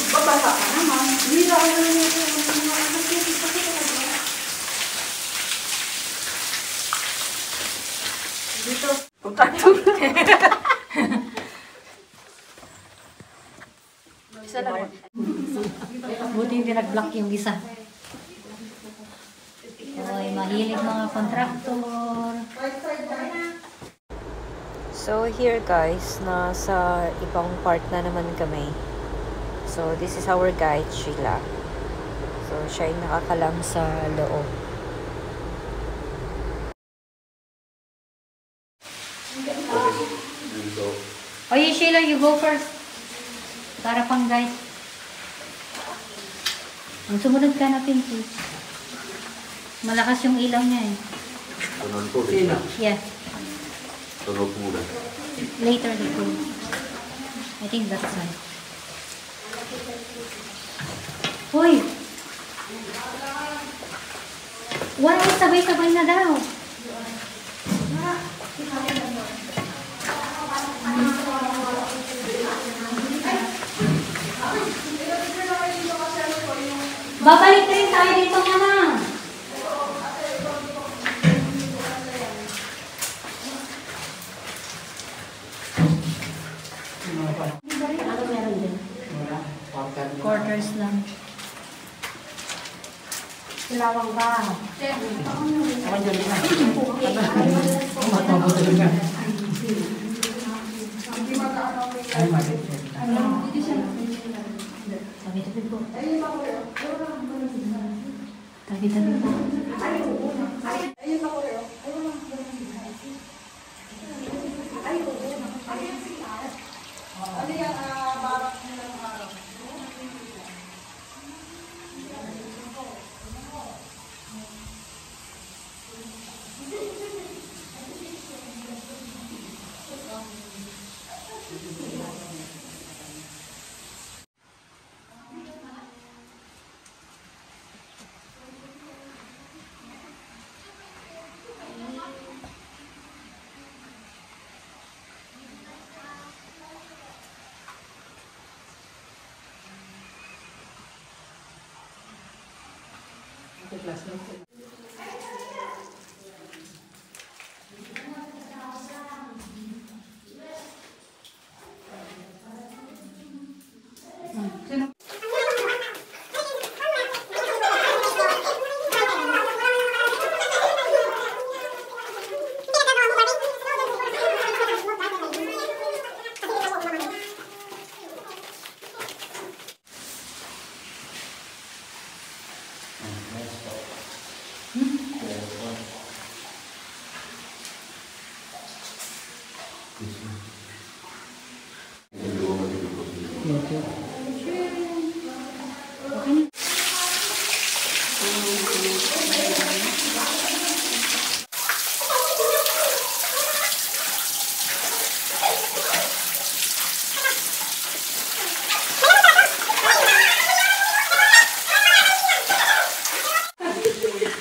Babasa ka naman. Hindi na ako dito. Pagkakto. Isa lang. Buti hindi nag-block yung isa. Oy, mahilig mga kontraktor. So here guys, nasa ibang part na naman kami. So this is our guide, Sheila. So siya ay nakakalam sa loob. Oy, Sheila, you go first. Para pang guide. Sumunod ka na, Pinky. Malakas yung ilaw niya eh. Tunog po rin. Yeah. Tunog muna. Later, they go. I think that's right. Hoy! Wala, sabay-sabay na daw. Babalik rin tayo dito, mama. Ano meron din? Quarters lang. Silawang ba? Awan dyan na. Matabuto na. Ay, mabit. Tabi-tabi po. Tabi-tabi po.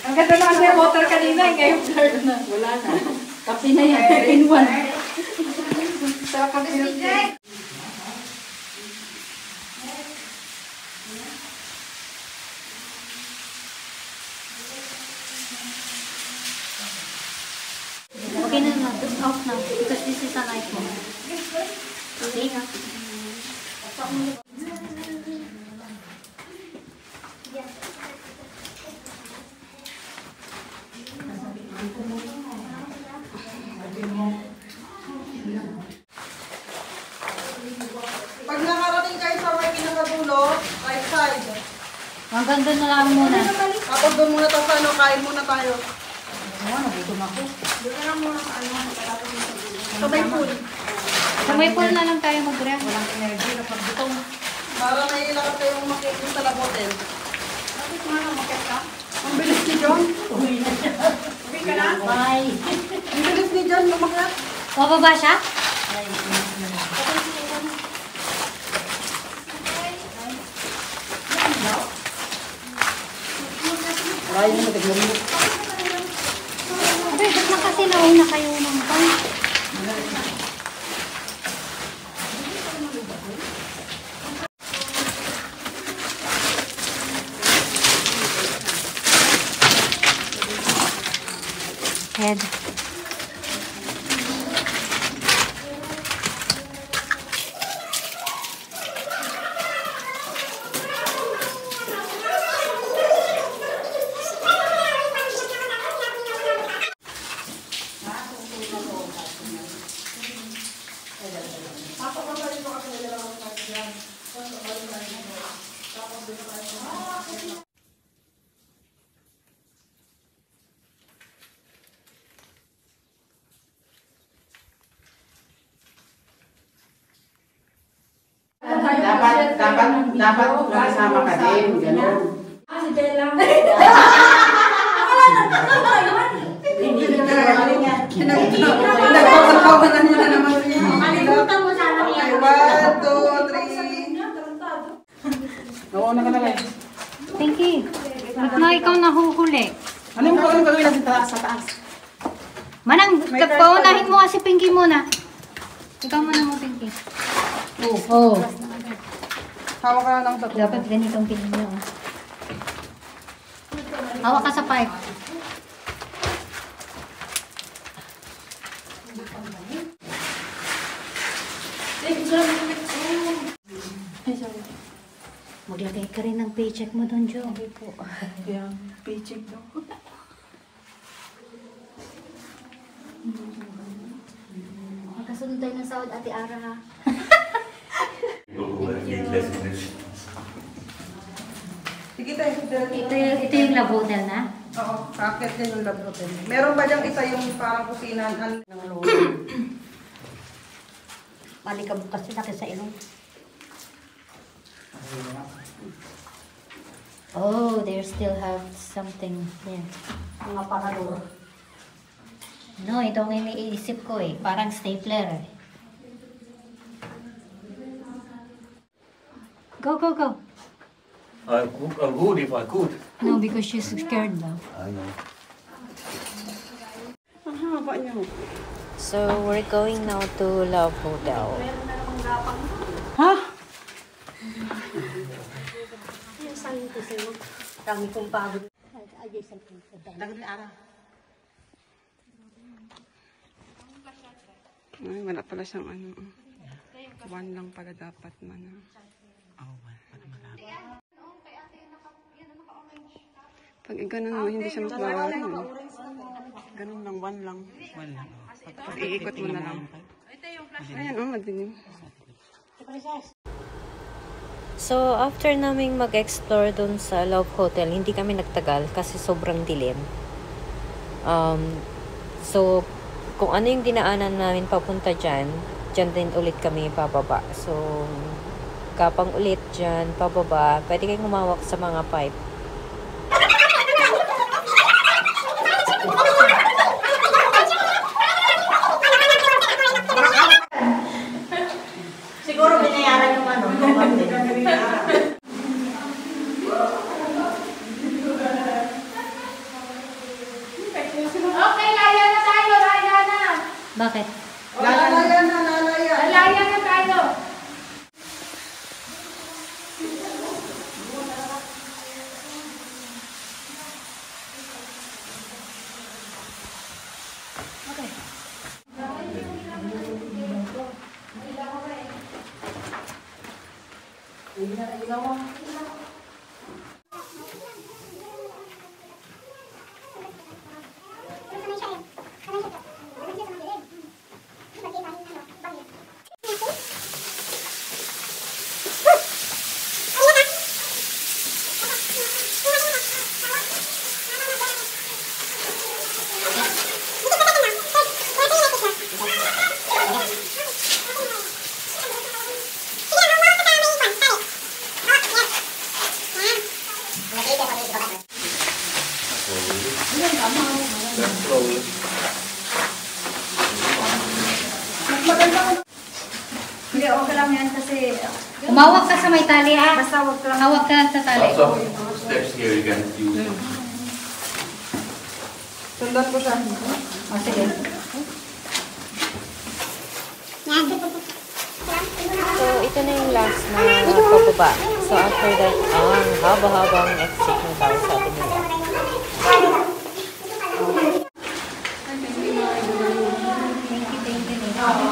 Ang ganda na ang water kanina, ngayon blurred na. Wala na. Kapi na yan, in one. Sa kapi na. Okay na na. Just off now. Because this is an iPhone. Okay na. Pag nakarating kayo sa may pinakadulo, right side. Hanggang doon na lang muna. Tapos doon muna tayo sa ano, kain muna tayo. Nagutom ako. Doon na lang muna sa ano, sa may pool. Sa may pool na lang tayo mag-rest. Walang energy na pag-gutom. Para nailakad kayong makikita sa labotel. Bakit nga na makit ka? Ang bilis ni John. Uwi ka na? Bye. Ang bilis ni John lumagat. Bababa siya? Abay, ba't na kasi nauna kayo ng pang? Head. Dapat nakasama ka din, gano'n. Si Bella. Nagpapakawalan niya na naman rin. Malimutan mo sana niya. 1, 2, 3. Nauna ka na lang. Pinky, ba't na ikaw nahuhuli? Ano yung gagawin natin sa taas? Manang, paunahin mo kasi Pinky muna. Ikaw muna mo, Pinky. Oo. Hawak ka na ng tatlo. Dapat ganitong tingin mo. Hawak ka sa pipe. Maglagay ka rin ng paycheck mo doon, Jo. Kaya, paycheck daw. Magkasunod tayo ng sahod, Ate Ara, ha? Sige tayo. Ito yung love hotel na? Oo, kakit din yung love hotel. Meron ba diyang isa yung parang kusinan ng loob? Malikabok kasi laki sa ilong. Oh, they still have something here. Mga pakaluro. No, ito ang iniisip ko eh. Parang stapler eh. Go, go, go. I would if I could. No, because she's scared daw. I know. Ang haba niya. So, we're going now to Love Hotel. Ha? Dami kong pagod. Dagat ara. Ay, wala pala siyang ano. 1 lang pala dapat man. Pag ganun mo, hindi siya magbawalan. Ganun lang, 1 lang. Pag iikot mo na lang. Ayan, madilim. So, after naming mag-explore dun sa Love Hotel, hindi kami nagtagal kasi sobrang dilim. So, kung ano yung dinaanan namin papunta dyan din ulit kami pababa. So, kapang ulit dyan, pababa, pwede kayong humawak sa mga pipe. Siguro binayaran yung ano. Okay, laya na tayo, laya na. Bakit? Lalaya na, lalaya. Laya na tayo. Hindi, okay lang yan kasi... Umawak ka sa may tali ha. Basta wag ka lang. Hawak ka sa tali. Lots of steps here you can use. Sundan ko siya. O sige. So, ito na yung last na pababa. So, after that, ang haba-habang exit na daw, sabi nila.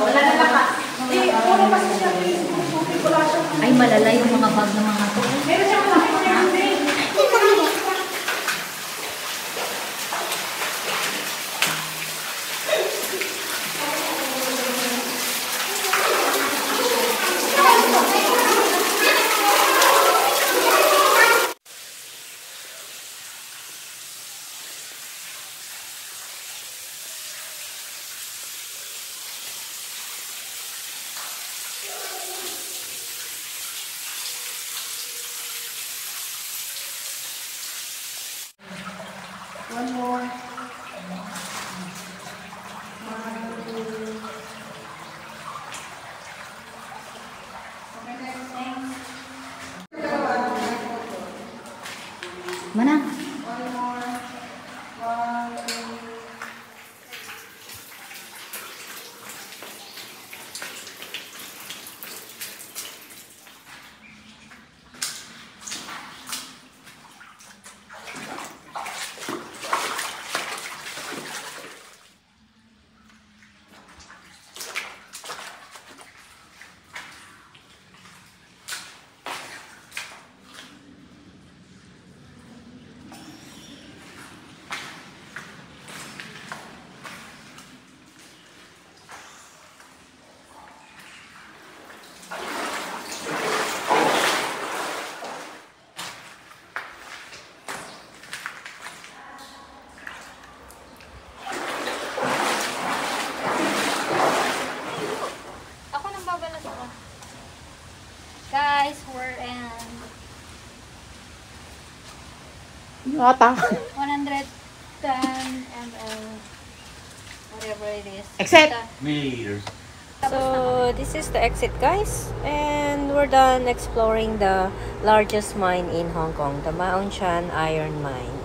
Wala na lakas. Eh, puro kasi siya. Ay, malala yung mga bag ng mga to. Meron siya malaki na yan. One more. Mana? Ako nang babalas ako. Guys, we're in Ata. 110 ml. Whatever it is. Exit. Milliliters. So, this is the exit, guys. And we're done exploring the largest mine in Hong Kong, the Mao Shan Iron Mine.